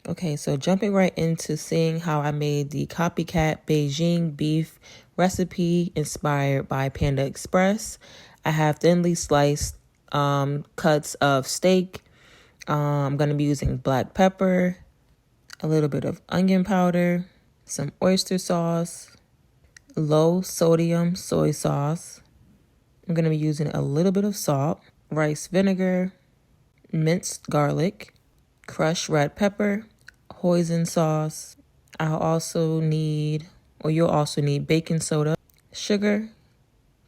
Okay, so jumping right into seeing how I made the copycat Beijing beef recipe inspired by Panda Express. I have thinly sliced cuts of steak. I'm going to be using black pepper, a little bit of onion powder, some oyster sauce, low sodium soy sauce. I'm going to be using a little bit of salt, rice vinegar, minced garlic, crushed red pepper, hoisin sauce. You'll also need baking soda, sugar,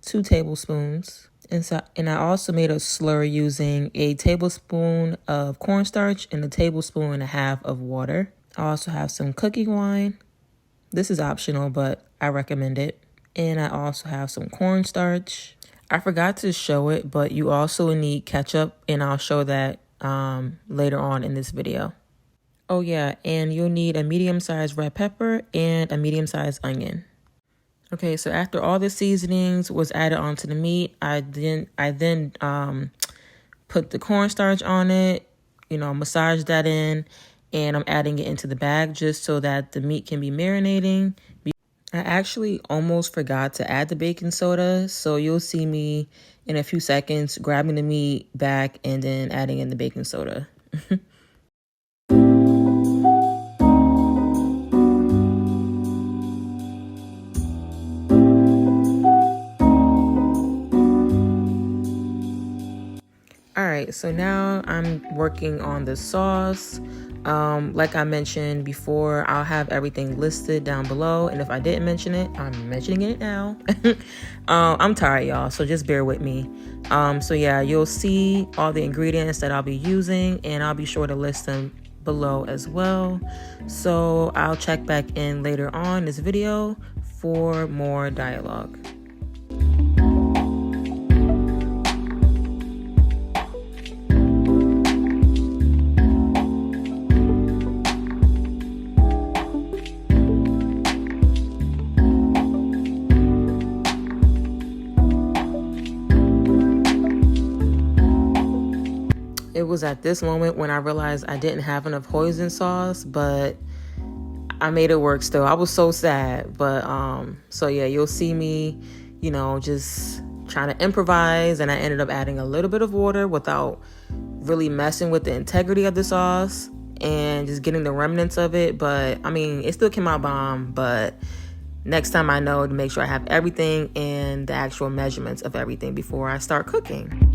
2 tablespoons. And I also made a slurry using a tablespoon of cornstarch and a tablespoon and a half of water. I also have some cooking wine. This is optional, but I recommend it. And I also have some cornstarch. I forgot to show it, but you also need ketchup, and I'll show that later on in this video. Oh yeah, and you'll need a medium-sized red pepper and a medium-sized onion. Okay, so after all the seasonings was added onto the meat, I then put the cornstarch on it, massage that in, and I'm adding it into the bag just so that the meat can be marinating. I actually almost forgot to add the baking soda, so you'll see me in a few seconds grabbing the meat back and then adding in the baking soda. All right, so now I'm working on the sauce. Like I mentioned before, I'll have everything listed down below. And if I didn't mention it, I'm mentioning it now. I'm tired, y'all, so just bear with me. So yeah, you'll see all the ingredients that I'll be using, and I'll be sure to list them below as well. So I'll check back in later on in this video for more dialogue. It was at this moment when I realized I didn't have enough hoisin sauce, but I made it work still. I was so sad, but so yeah, you'll see me, just trying to improvise, and I ended up adding a little bit of water without really messing with the integrity of the sauce and just getting the remnants of it. But I mean, it still came out bomb, but next time I know to make sure I have everything and the actual measurements of everything before I start cooking.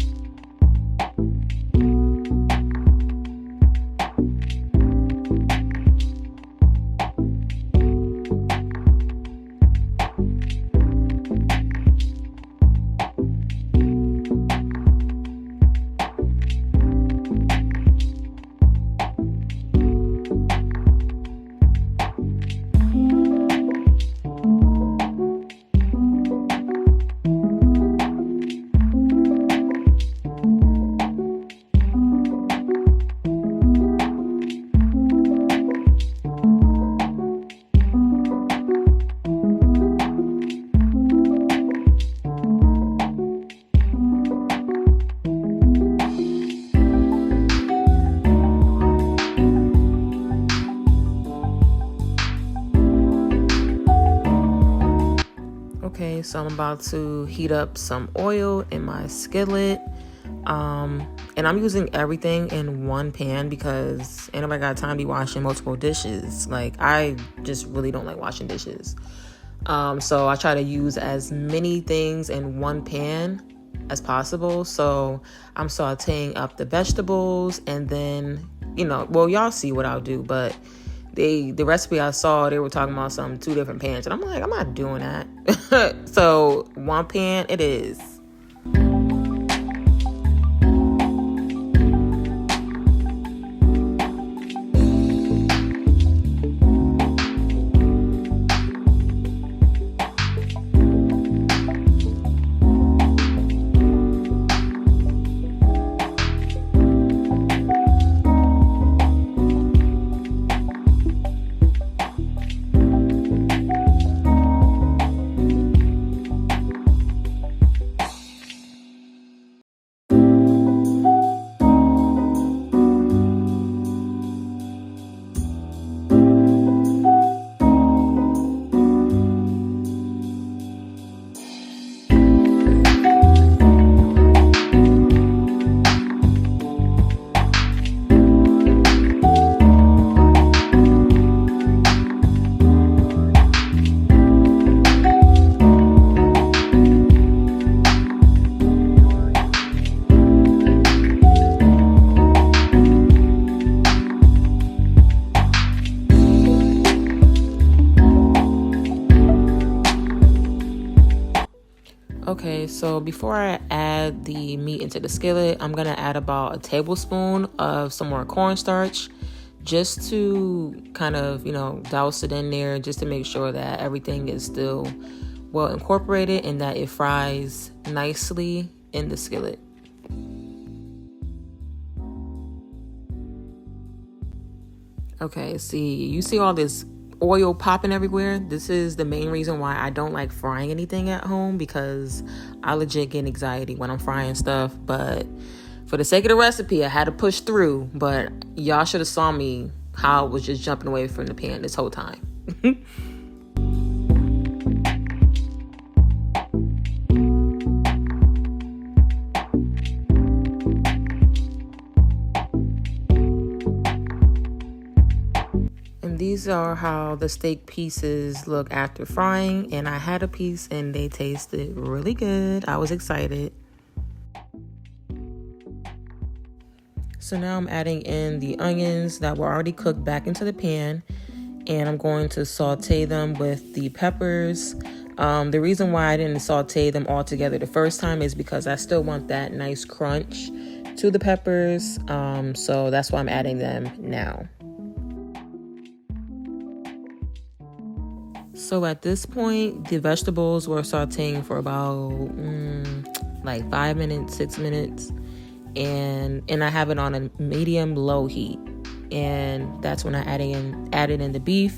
Okay, so I'm about to heat up some oil in my skillet. And I'm using everything in one pan because ain't nobody got time to be washing multiple dishes. Like, I just really don't like washing dishes. So I try to use as many things in one pan as possible. So I'm sauteing up the vegetables, and then, y'all see what I'll do, but the recipe I saw, they were talking about 2 different pans, and I'm like, I'm not doing that. So one pan it is. Okay, so before I add the meat into the skillet, I'm gonna add about a tablespoon of some more cornstarch just to kind of, douse it in there just to make sure that everything is still well incorporated and that it fries nicely in the skillet. Okay, you see all this oil popping everywhere? This is the main reason why I don't like frying anything at home, because I legit get anxiety when I'm frying stuff. But for the sake of the recipe, I had to push through. But y'all should have saw me how I was just jumping away from the pan this whole time. These are how the steak pieces look after frying, and I had a piece and they tasted really good. I was excited. So now I'm adding in the onions that were already cooked back into the pan, and I'm going to saute them with the peppers. The reason why I didn't saute them all together the first time is because I still want that nice crunch to the peppers. So that's why I'm adding them now. So at this point, the vegetables were sauteing for about like 5 minutes, 6 minutes. And I have it on a medium low heat. And that's when I added in the beef.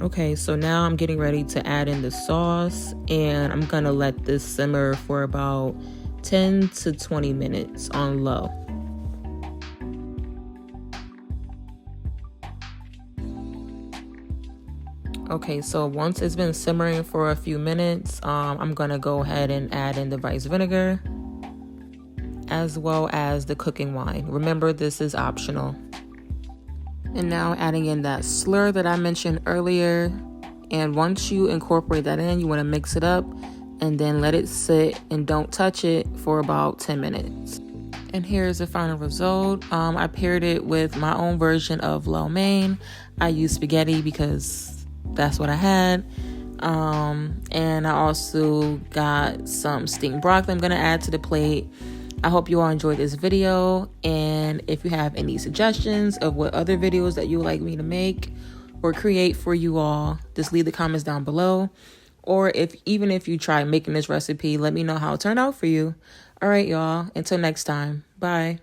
Okay, so now I'm getting ready to add in the sauce. And I'm going to let this simmer for about 10 to 20 minutes on low. Okay, so once it's been simmering for a few minutes, I'm gonna go ahead and add in the rice vinegar as well as the cooking wine. Remember, this is optional. And now adding in that slur that I mentioned earlier. And once you incorporate that in, you wanna mix it up and then let it sit and don't touch it for about 10 minutes. And here's the final result. I paired it with my own version of lo mein. I used spaghetti because that's what I had. And I also got some steamed broccoli I'm going to add to the plate. I hope you all enjoyed this video. And if you have any suggestions of what other videos that you would like me to make or create for you all, just leave the comments down below. Or even if you try making this recipe, let me know how it turned out for you. All right, y'all. Until next time. Bye.